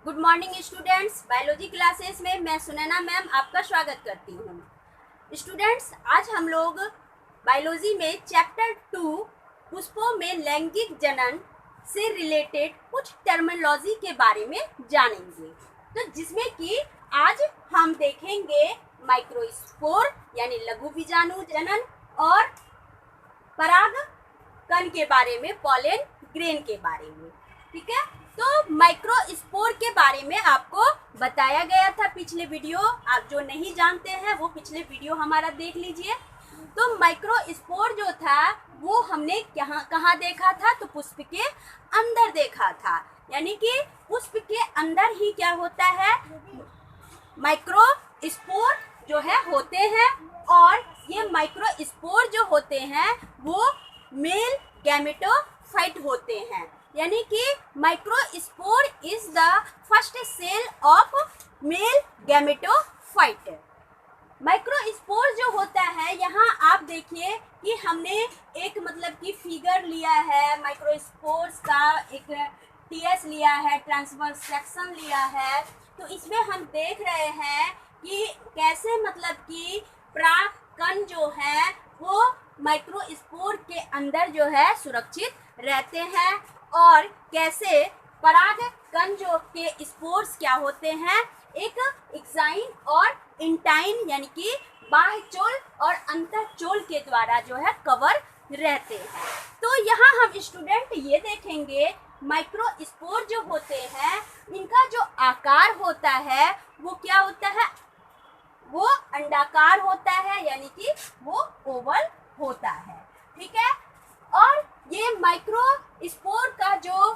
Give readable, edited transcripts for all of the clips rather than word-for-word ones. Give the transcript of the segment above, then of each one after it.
Good morning students. Biology classes में मैं Sunaina ma'am आपका स्वागत करती हूँ। स्टूडेंट्स, आज हम लोग बायोलॉजी में चैप्टर 2 पुष्पों में लैंगिक जनन से रिलेटेड कुछ टर्मिनोलॉजी के बारे में जानेंगे। तो जिसमें कि आज हम देखेंगे माइक्रोस्पोर यानी लघु बीजाणु जनन और पराग कण के बारे में, पॉलन ग्रेन के बारे में। ठीक है, तो माइक्रोस्पोर के बारे में आपको बताया गया था पिछले वीडियो। आप जो नहीं जानते हैं वो पिछले वीडियो हमारा देख लीजिए। तो माइक्रोस्पोर जो था वो हमने कहाँ देखा था, तो पुष्प के अंदर देखा था। यानी कि पुष्प के अंदर ही क्या होता है, माइक्रोस्पोर जो है होते हैं। और ये माइक्रोस्पोर जो होते हैं वो मेल गैमेटोफाइट होते हैं। यानी कि microspore is the first cell of male gametophyte. Microspore जो होता है, यहाँ आप देखिए कि हमने एक मतलब कि फिगर लिया है माइक्रोस्पोर्स का, एक टीएस लिया है, ट्रांसवर्स सेक्शन लिया है। तो इसमें हम देख रहे हैं कि कैसे मतलब कि परागकण जो है वो माइक्रोस्पोर के अंदर जो है सुरक्षित रहते हैं, और कैसे परागकण जो के स्पोर्स क्या होते हैं, एक एक्साइन और इंटाइन यानी कि बाह्य चोल और अंतःचोल के द्वारा जो है कवर रहते हैं। तो यहाँ हम स्टूडेंट ये देखेंगे माइक्रोस्पोर जो होते हैं इनका जो आकार होता है वो क्या होता है, वो अंडाकार होता है, यानी कि वो ओवल होता है। ठीक है, और ये माइक्रोस्पोर का जो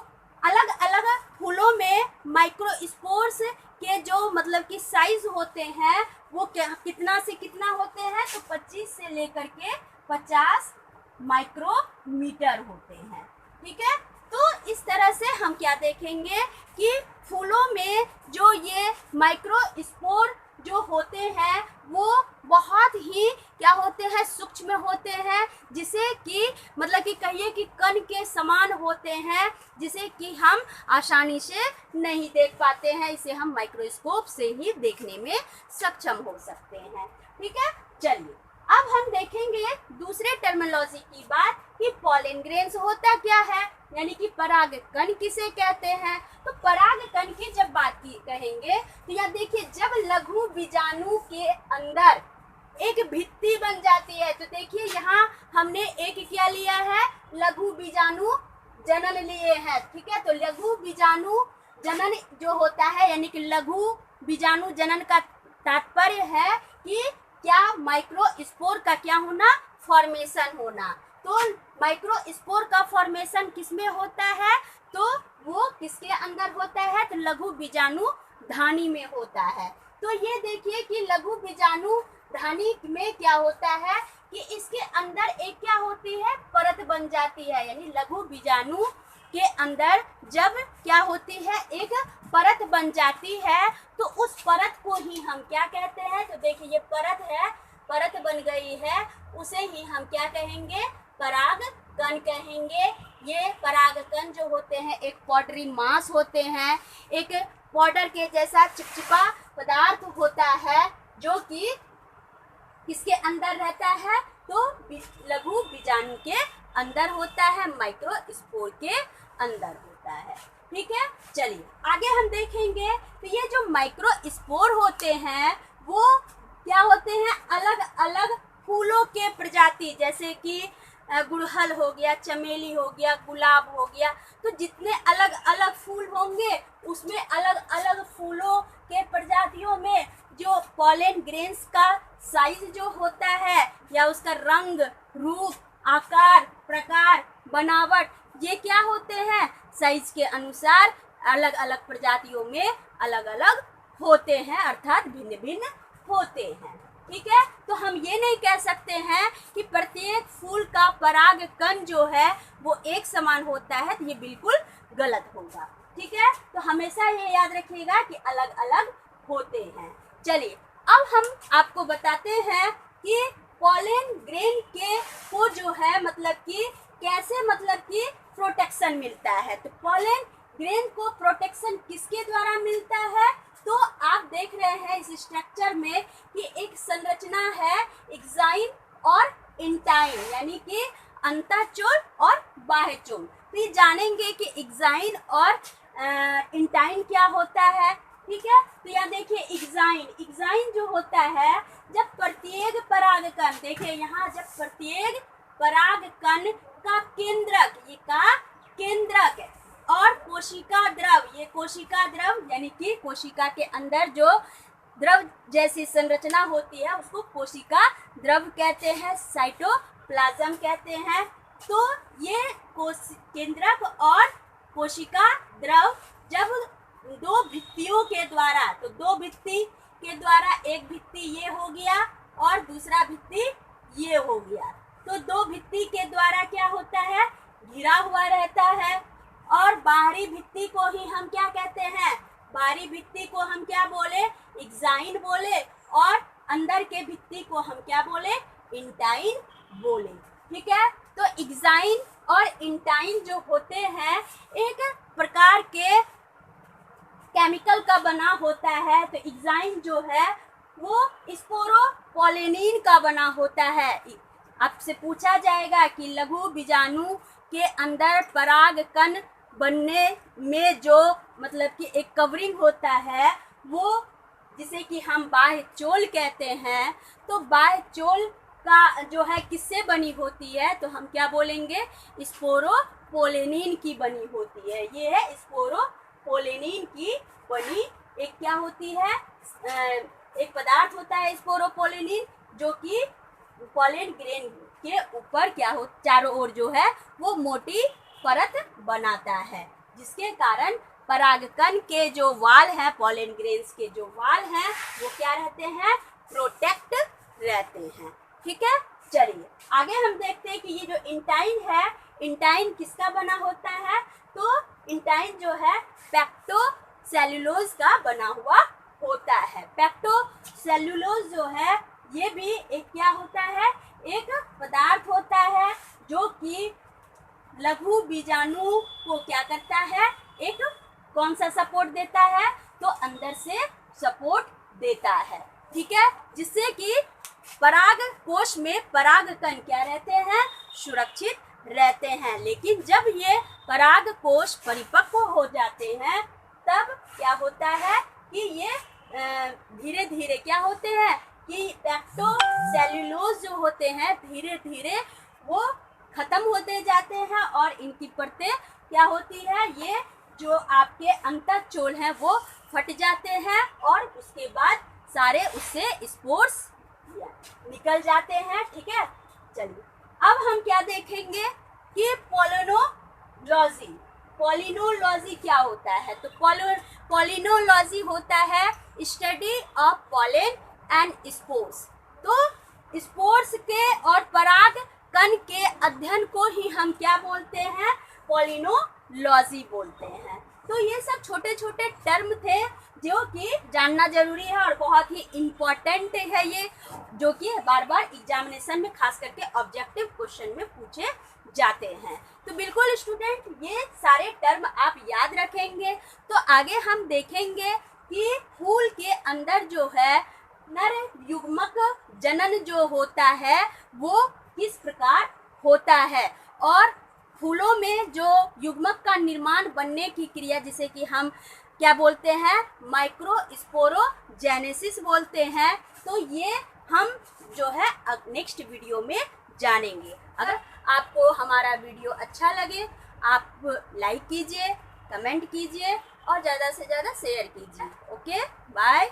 अलग अलग फूलों में माइक्रोस्पोर्स के जो मतलब कि साइज होते हैं वो कितना से कितना होते हैं, तो 25 से लेकर के 50 माइक्रोमीटर होते हैं। ठीक है, तो इस तरह से हम क्या देखेंगे कि फूलों में जो ये माइक्रोस्पोर जो होते हैं वो बहुत ही क्या होते हैं, सूक्ष्म होते हैं, जिसे कि मतलब कि कहिए कि कण के समान होते हैं, जिसे कि हम आसानी से नहीं देख पाते हैं। इसे हम माइक्रोस्कोप से ही देखने में सक्षम हो सकते हैं। ठीक है, चलिए अब हम देखेंगे दूसरे टर्मिनोलॉजी की बात कि पॉलन ग्रेन्स होता क्या है, यानी कि परागकण किसे कहते हैं। तो परागकण की जब बात की कहेंगे तो यहाँ देखिए, जब लघु बीजाणु के अंदर एक भित्ति बन जाती है, तो देखिए यहाँ हमने एक क्या लिया है, लघु बीजाणु जनन लिए हैं। ठीक है, तो लघु बीजाणु जनन जो होता है यानी कि लघु बीजाणु जनन का तात्पर्य है कि क्या माइक्रोस्पोर का क्या होना, फॉर्मेशन होना। तो माइक्रोस्पोर का फॉर्मेशन किसमें होता है, तो वो किसके अंदर होता है, तो लघु बीजाणु धानी में होता है। तो ये देखिए कि लघु बीजाणु धानी में क्या होता है कि इसके अंदर एक क्या होती है, परत बन जाती है। यानी लघु बीजाणु के अंदर जब क्या होती है, एक परत बन जाती है, तो उस परत को ही हम क्या कहते हैं, तो देखिए ये परत है, परत बन गई है, उसे ही हम क्या कहेंगे, परागकण कहेंगे। ये परागकण जो होते हैं एक पाउडरी मास होते हैं, एक पाउडर के जैसा चिपचिपा पदार्थ होता है जो कि किसके अंदर रहता है, तो लघु बीजाणु के अंदर होता है, माइक्रोस्पोर के अंदर होता है। ठीक है, चलिए आगे हम देखेंगे। तो ये जो माइक्रोस्पोर होते हैं वो क्या होते हैं, अलग अलग फूलों के प्रजाति, जैसे कि गुड़हल हो गया, चमेली हो गया, गुलाब हो गया। तो जितने अलग अलग फूल होंगे उसमें अलग अलग फूलों के प्रजातियों में जो पॉलन ग्रेन्स का साइज जो होता है या उसका रंग, रूप, आकार, प्रकार, बनावट, ये क्या होते हैं, साइज के अनुसार अलग अलग प्रजातियों में अलग अलग होते हैं, अर्थात भिन्न भिन्न होते हैं। ठीक है, तो हम ये नहीं कह सकते हैं कि प्रत्येक फूल का परागकण जो है वो एक समान होता है, तो ये बिल्कुल गलत होगा। ठीक है, तो हमेशा ये याद रखिएगा कि अलग अलग होते हैं। चलिए अब हम आपको बताते हैं कि पॉलन ग्रेन के को जो है मतलब कि कैसे मतलब कि प्रोटेक्शन मिलता है। तो पॉलन ग्रेन को प्रोटेक्शन किसके द्वारा मिलता रहे हैं इस स्ट्रक्चर में कि एक संरचना है एक्साइन और इंटाइन, यानी कि अंतःचोल और बाह्यचोल। फिर जानेंगे कि एक्साइन और इंटाइन क्या होता है, ठीक है। तो यहाँ देखिए एक्साइन जो होता है, जब प्रत्येक परागकण, देखिए यहाँ जब प्रत्येक परागकण का केंद्रक और कोशिका द्रव, ये कोशिका द्रव यानी कि कोशिका के अंदर जो द्रव जैसी संरचना होती है उसको कोशिका द्रव कहते हैं, साइटोप्लाज्म कहते हैं। तो ये केंद्रक और कोशिका द्रव जब दो भित्तियों के द्वारा, तो दो भित्ति के द्वारा, एक भित्ति ये हो गया और दूसरा भित्ति ये हो गया, तो दो भित्ति के द्वारा क्या होता है, घिरा हुआ रहता है। और बाहरी भित्ति को ही हम क्या कहते हैं, बाहरी भित्ति को हम क्या बोले, एक्साइन बोले, और अंदर के भित्ति को हम क्या बोले, इंटाइन बोले, ठीक है। तो एक्साइन और इंटाइन जो होते हैं एक प्रकार के केमिकल का बना होता है। तो एक्साइन जो है वो स्पोरोपोलेनिन का बना होता है। आपसे पूछा जाएगा कि लघु बीजाणु के अंदर परागकण बनने में जो मतलब कि एक कवरिंग होता है, वो जिसे कि हम बाह्यचोल कहते हैं, तो बाह्यचोल का जो है किससे बनी होती है, तो हम क्या बोलेंगे, स्पोरोपोलेनिन की बनी होती है। ये है स्पोरोपोलेनिन की बनी एक क्या होती है, एक पदार्थ होता है स्पोरोपोलेनिन, जो कि पॉलन ग्रेन के ऊपर क्या हो, चारों ओर जो है वो मोटी परत बनाता है, जिसके कारण परागकण के जो वाल हैं, पॉलन ग्रेन्स के जो वाल हैं, वो क्या रहते हैं, प्रोटेक्ट रहते हैं, ठीक है। चलिए आगे हम देखते हैं कि ये जो इंटाइन है, इंटाइन किसका बना होता है, तो इंटाइन जो है पेक्टोसेल्यूलोज का बना हुआ होता है। पेक्टोसेल्यूलोज जो है ये भी एक क्या होता है, एक पदार्थ होता है जो कि लघु बीजाणु को क्या करता है, एक कौन सा सपोर्ट देता है, तो अंदर से सपोर्ट देता है, ठीक है, जिससे कि पराग कोश में परागकण क्या रहते हैं, सुरक्षित रहते हैं। लेकिन जब ये पराग कोश परिपक्व हो जाते हैं, तब क्या होता है कि ये धीरे धीरे क्या होते हैं कि पेक्टोसेल्यूलोज जो होते हैं धीरे धीरे वो खत्म होते जाते हैं, और इनकी परतें क्या होती है, ये जो आपके अंतःचोल हैं वो फट जाते हैं, और उसके बाद सारे उससे स्पोर्स निकल जाते हैं, ठीक है। चलिए अब हम क्या देखेंगे कि पॉलिनोलॉजी क्या होता है। तो पॉलिनोलॉजी होता है study of pollen and spores. तो स्पोर्स के और पराग कण के अध्ययन को ही हम क्या बोलते हैं, पॉलिनोलॉजी बोलते हैं। तो ये सब छोटे छोटे टर्म थे जो कि जानना जरूरी है और बहुत ही इम्पोर्टेंट है ये, जो कि बार बार एग्जामिनेशन में खास करके ऑब्जेक्टिव क्वेश्चन में पूछे जाते हैं। तो बिल्कुल स्टूडेंट ये सारे टर्म आप याद रखेंगे। तो आगे हम देखेंगे कि फूल के अंदर जो है नर युग्मक जनन जो होता है वो किस प्रकार होता है, और फूलों में जो युग्मक का निर्माण बनने की क्रिया जिसे कि हम क्या बोलते हैं, माइक्रोस्पोरोजेनेसिस बोलते हैं। तो ये हम जो है अब नेक्स्ट वीडियो में जानेंगे। अगर आपको हमारा वीडियो अच्छा लगे आप लाइक कीजिए, कमेंट कीजिए और ज़्यादा से ज़्यादा शेयर कीजिए। Okay bye.